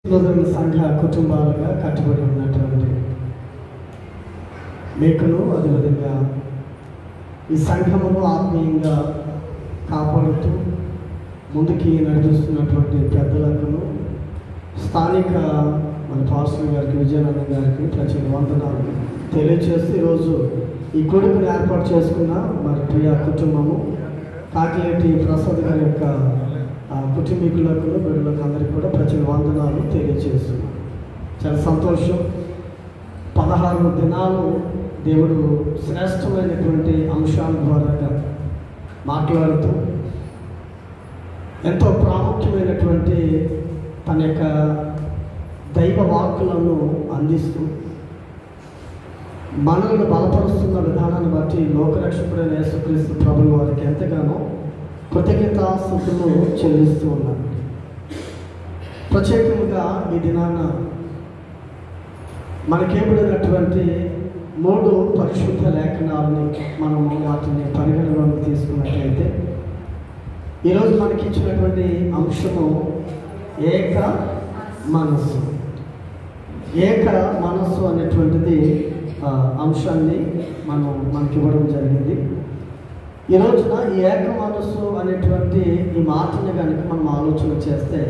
సంఘ కుటుంబాలుగా కట్టుబడి ఉన్నటువంటి మీకును అదేవిధంగా ఈ సంఘమును ఆత్మీయంగా కాపాడుతూ ముందుకి నడిపిస్తున్నటువంటి పెద్దలకును స్థానిక మన పాస్టర్ గారికి విజయానంద గారికి ప్రత్యేక వందనాలు తెలియజేస్తూ ఈరోజు ఈ కొడుకును ఏర్పాటు చేసుకున్న మరి ప్రియ కుటుంబము కాకిలేటి ప్రసాద్ గారి యొక్క కుటుంబీకులకు బిడ్డలకు అందరికీ కూడా ప్రత్యేక వందనాలు తెలియజేస్తున్నాం. చాలా సంతోషం. 16 దినాలు దేవుడు శ్రేష్టమైనటువంటి అంశాల ద్వారా మాట్లాడుతూ ఎంతో ప్రాముఖ్యమైనటువంటి తన యొక్క దైవ వాక్కులను అందిస్తూ మనల్ని బలపరుస్తున్న విధానాన్ని బట్టి లోకరక్షకుడైన యేసుక్రీస్తు ప్రభువు వారికి ఎంతగానో కృతజ్ఞతాస్తుతులు చెల్లిస్తూ ఉన్నారు. ప్రత్యేకంగా ఈ దినాన మనకేబడినటువంటి 3 పరిశుద్ధ లేఖనాలని మనము వాటిని పరిగణలోకి తీసుకున్నట్లయితే ఈరోజు మనకి ఇచ్చినటువంటి అంశము ఏక మనస్సు. ఏక మనస్సు అనేటువంటిది అంశాన్ని మనకి ఇవ్వడం జరిగింది. ఈ రోజున ఈ ఏక మనస్సు అనేటువంటి ఈ మాటని కనుక మనం ఆలోచన చేస్తే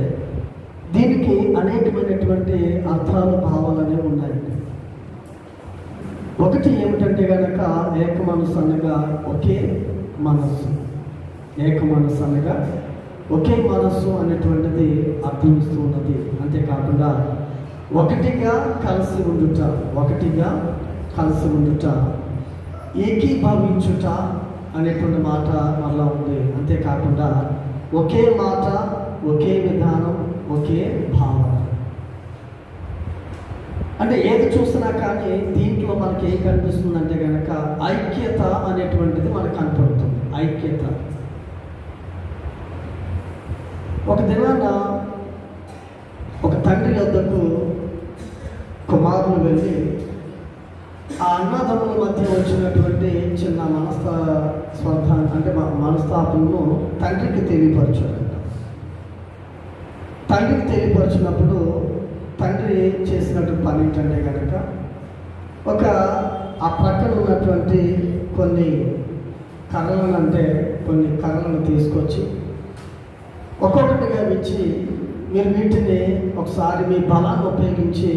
దీనికి అనేకమైనటువంటి అర్థాలు భావాలనే ఉన్నాయి. ఒకటి ఏమిటంటే కనుక ఏక మనస్సు అనగా ఒకే మనస్సు. ఏక మనస్సు అనగా ఒకే మనస్సు అనేటువంటిది అర్థమిస్తూ ఉన్నది. అంతేకాకుండా ఒకటిగా కలిసి ఉండుట ఏకీభవించుట అనేటువంటి మాట మరలా ఉంది. అంతేకాకుండా ఒకే మాట, ఒకే విధానం, ఒకే భావన. అంటే ఏది చూసినా కానీ దీంట్లో మనకి ఏం కనిపిస్తుంది అంటే కనుక ఐక్యత అనేటువంటిది మనకు కనపడుతుంది. ఐక్యత. ఒక దినాన ఒక తండ్రి వద్దకు కుమారులు వెళ్ళి ఆ అన్నదమ్ముల మధ్య వచ్చినటువంటి చిన్న మనస్తాపమును తండ్రికి తెలియపరచాడు. తండ్రికి తెలియపరిచినప్పుడు తండ్రి చేసినట్టు పని ఏంటంటే కనుక ఆ ప్రక్కన ఉన్నటువంటి కొన్ని కర్రలను తీసుకొచ్చి ఒక్కొక్కటిగా ఇచ్చి మీరు వీటిని ఒకసారి మీ బలాన్ని ఉపయోగించి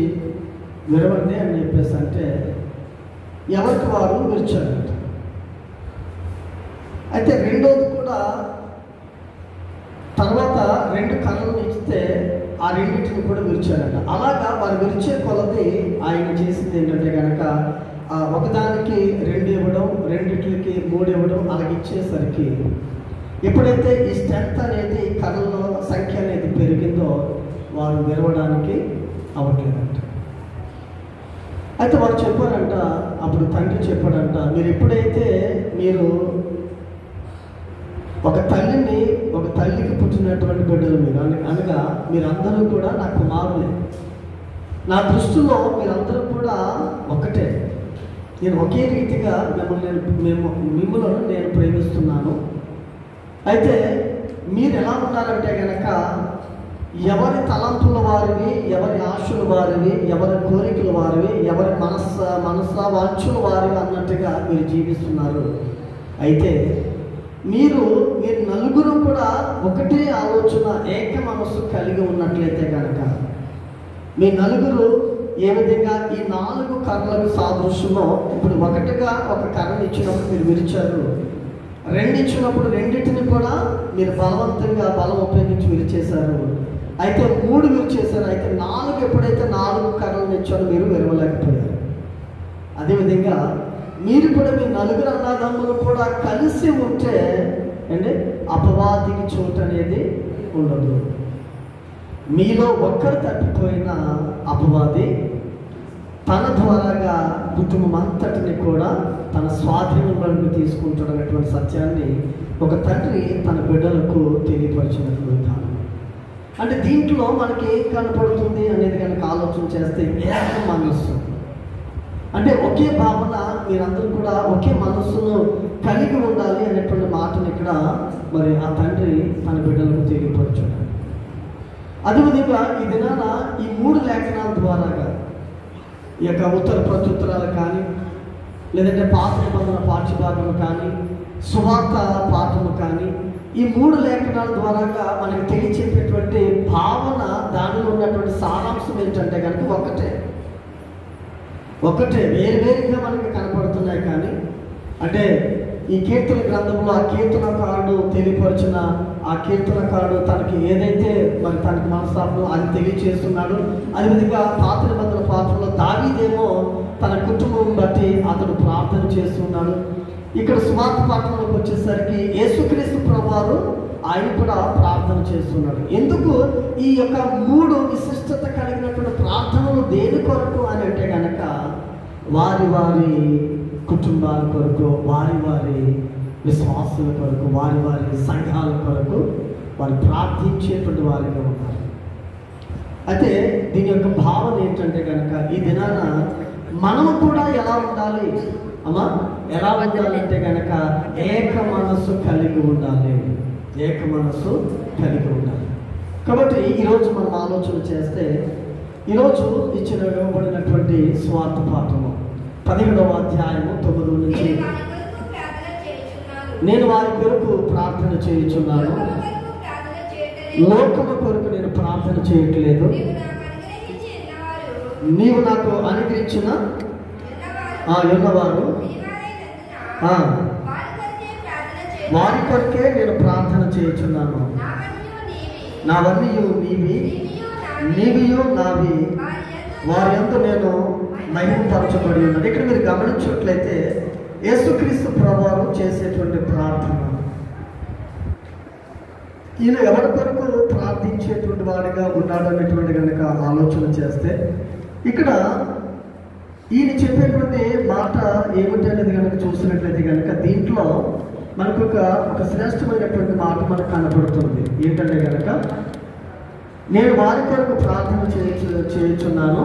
విరవండి అని చెప్పేసి అంటే ఎవరికి వారు విరిచారంట. అయితే రెండోది కూడా తర్వాత 2 కర్రలను ఇస్తే ఆ రెండింటిని కూడా విరిచారంట. అలాగా వారు విరిచే కొలది ఆయన చేసింది ఏంటంటే కనుక ఒకదానికి 2 ఇవ్వడం, రెండిట్లకి 3 ఇవ్వడం, అలాగే ఇచ్చేసరికి ఎప్పుడైతే ఈ స్ట్రెంత్ అనేది కర్రల సంఖ్య అనేది పెరిగిందో వారు విరవడానికి అవ్వట్లేదంట. అయితే వారు చెప్పారంట, అప్పుడు తండ్రి చెప్పాడంట, మీరు ఎప్పుడైతే ఒక తల్లికి పుట్టినటువంటి బిడ్డలు మీరు అనగా మీరందరూ కూడా నా కుమారులే. నా దృష్టిలో మీరందరూ కూడా ఒకటే. నేను ఒకే రీతిగా మిమ్మల్ని నేను ప్రేమిస్తున్నాను. అయితే మీరు ఎలా ఉన్నారంటే కనుక ఎవరి తలంపుల వారివి, ఎవరి ఆశల వారివి, ఎవరి కోరికల వారివి, ఎవరి వాంఛల వారివి అన్నట్టుగా మీరు జీవిస్తున్నారు. అయితే మీరు నలుగురు కూడా ఒకటే ఆలోచన, ఏక మనస్సు కలిగి ఉన్నట్లయితే కనుక మీ నలుగురు ఏ విధంగా ఈ 4 కర్రలకు సాదృశ్యమో ఇప్పుడు ఒకటిగా ఒక కర్రను ఇచ్చినప్పుడు మీరు విరిచారు, 2 ఇచ్చినప్పుడు రెండింటిని కూడా మీరు బలవంతంగా బలం ఉపయోగించి విరిచేశారు. అయితే 3 విరిచేశారు. అయితే 4 ఎప్పుడైతే 4 కర్రలను ఇచ్చారో మీరు విరవలేకపోయారు. అదేవిధంగా మీరు కూడా మీ 4 అన్నదమ్ములు కూడా కలిసి ఉంటే అపవాదికి చోటు అనేది ఉండదు. మీలో ఒక్కరు తప్పిపోయిన అపవాది తన ద్వారాగా కుటుంబం అంతటిని కూడా తన స్వాధీనంలోకి తీసుకుంటాడు అనేటువంటి సత్యాన్ని ఒక తండ్రి తన బిడ్డలకు తెలియపరిచినటువంటి విధానం. అంటే దీంట్లో మనకి ఏం కనపడుతుంది అనేది కనుక ఆలోచన చేస్తే ఏక మనస్సు అంటే ఒకే భావన, మీరందరూ కూడా ఒకే మనస్సును కలిగి ఉండాలి అనేటువంటి మాటను ఇక్కడ మరి ఆ తండ్రి తన బిడ్డలకు తెలియపరచాడు. అదేవిధంగా ఈ దినాన ఈ లేఖనాల ద్వారాగా, ఈ యొక్క ఉత్తర ప్రత్యుత్తరాలు కానీ, లేదంటే పాత నిబంధన పాఠ్యభాగము కానీ, సువార్త పాఠము కానీ, ఈ 3 లేఖనాల ద్వారాగా మనకి తెలియచేసేటువంటి భావన, దానిలో ఉన్నటువంటి సారాంశం ఏంటంటే కనుక ఒకటే వేరువేరుగా మనకి కనపడుతున్నాయి. కానీ అంటే ఈ కీర్తన గ్రంథంలో ఆ కీర్తనకారుడు తెలియపరిచిన ఆ కీర్తనకారుడు తనకి ఏదైతే మరి తనకి మనస్తాపం అది తెలియచేస్తున్నాడు. అదేవిధంగా పాత నిబంధన పాత్రలో దావీదేమో తన కుటుంబం బట్టి అతడు ప్రార్థన చేస్తున్నాడు. ఇక్కడ సువార్త పాఠంలోకి వచ్చేసరికి యేసుక్రీస్తు ప్రభువారు ఆయన కూడా ప్రార్థన చేస్తున్నాడు. ఎందుకు ఈ యొక్క 3 విశిష్టత కలిగినటువంటి ప్రార్థనలు దేని కొరకు అని అంటే కనుక వారి వారి కుటుంబాల కొరకు, వారి వారి విశ్వాసుల కొరకు, వారి వారి సంఘాల కొరకు వారు ప్రార్థించేటువంటి వారిగా ఉన్నారు. అయితే దీని యొక్క భావన ఏంటంటే కనుక ఈ దినాన మనము కూడా ఎలా ఉండాలి అమ్మా, ఎలా ఉండాలంటే కనుక ఏక మనస్సు కలిగి ఉండాలి. కాబట్టి ఈరోజు మనం ఆలోచన చేస్తే, ఈరోజు ఇవ్వబడినటువంటి స్వార్థ పాఠము 17వ అధ్యాయము 9 నుంచి, నేను వారి కొరకు ప్రార్థన చేయుచున్నాను, లోకము కొరకు నేను ప్రార్థన చేయట్లేదు, నీవు నాకు అనుగ్రహించిన ఉన్నవారు వారి కొరకే నేను ప్రార్థన చేయుచున్నాను, నావన్నీ నీవి, నీవియు నావి, వారి యందు నేను మహిమపరచబడి ఉన్నాను. ఇక్కడ మీరు గమనించినట్లయితే యేసుక్రీస్తు ప్రభువారు చేసేటువంటి ప్రార్థన, ఈయన ఎవరి కొరకు ప్రార్థించేటువంటి వాడిగా ఉన్నాడు అనేటువంటి కనుక ఆలోచన చేస్తే, ఇక్కడ ఈయన చెప్పేటువంటి మాట ఏమిటి అనేది కనుక చూసినట్లయితే కనుక దీంట్లో మనకు ఒక శ్రేష్టమైనటువంటి మాట మనకు కనబడుతుంది. ఏంటంటే కనుక నేను వారి కొరకు ప్రార్థన చేయుచున్నాను,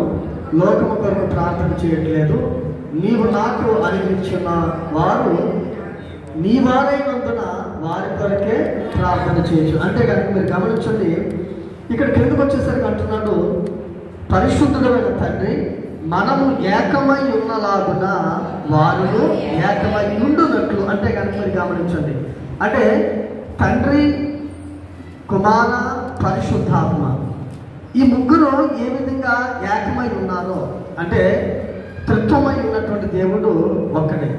లోకము కొరకు ప్రార్థన చేయట్లేదు, నీవు నాకు అనుగ్రహించిన వారు నీ వారైనందున వారి కొరకే ప్రార్థన చేయొచ్చు. అంటే కనుక మీరు గమనించండి, ఇక్కడ కిందకు వచ్చేసరికి అంటున్నాడు, పరిశుద్ధుడమైన తండ్రి మనము ఏకమై ఉన్నలాగున వారు ఏకమై ఉండునట్లు. అంటే కనుక మీరు గమనించండి, అంటే తండ్రి, కుమార, పరిశుద్ధాత్మ ఈ ముగ్గురు ఏ విధంగా ఏకమై ఉన్నారో, అంటే త్రిత్వమై ఉన్నటువంటి దేవుడు ఒక్కడే.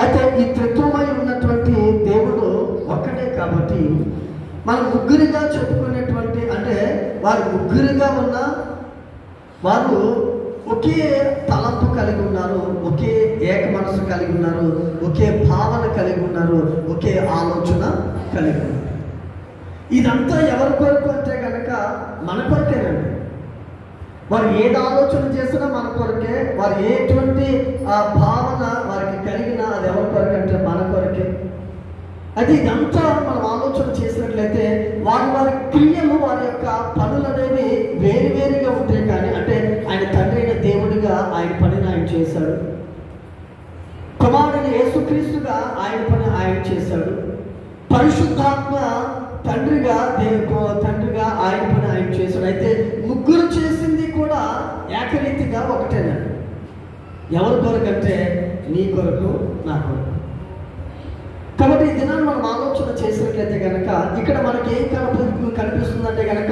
అయితే ఈ త్రిత్వమై ఉన్నటువంటి దేవుడు ఒక్కడే కాబట్టి మనం ముగ్గురిగా చెప్పుకునేటువంటి, అంటే వారు ముగ్గురిగా ఉన్న వారు ఒకే తలంపు కలిగి ఉన్నారు, ఒకే ఏక మనసు కలిగి ఉన్నారు, ఒకే భావన కలిగి ఉన్నారు, ఒకే ఆలోచన కలిగి ఉన్నారు. ఇదంతా ఎవరి కొరకు అంటే కనుక మన కొరకేనండి. వారు ఏది ఆలోచన చేసినా మన కొరకే, వారు ఎటువంటి భావన వారికి కలిగినా అది ఎవరి కొరకే అంటే మన కొరకే. అయితే ఇదంతా మనం ఆలోచన చేసినట్లయితే వారి క్రియలు, వారి యొక్క పనులు అనేవి వేరువేరుగా ఉంటాయి. కానీ అంటే ఆయన తండ్రి అయిన దేవుడిగా ఆయన పనిని ఆయన చేశాడు, కుమారుడైన యేసుక్రీస్తుగా ఆయన పని ఆయన చేశాడు, పరిశుద్ధాత్మ తండ్రిగా ఆయన పని ఆయన చేశాడు. అయితే ముగ్గురు చేసింది కూడా ఏకరీతిగా ఒకటేనండి. ఎవరి కొరకు అంటే నీ కొరకు, నా కొరకు. కాబట్టి ఈ దినాన్ని మనం ఆలోచన చేసినట్లయితే కనుక ఇక్కడ మనకి ఏం కనిపిస్తుందంటే కనుక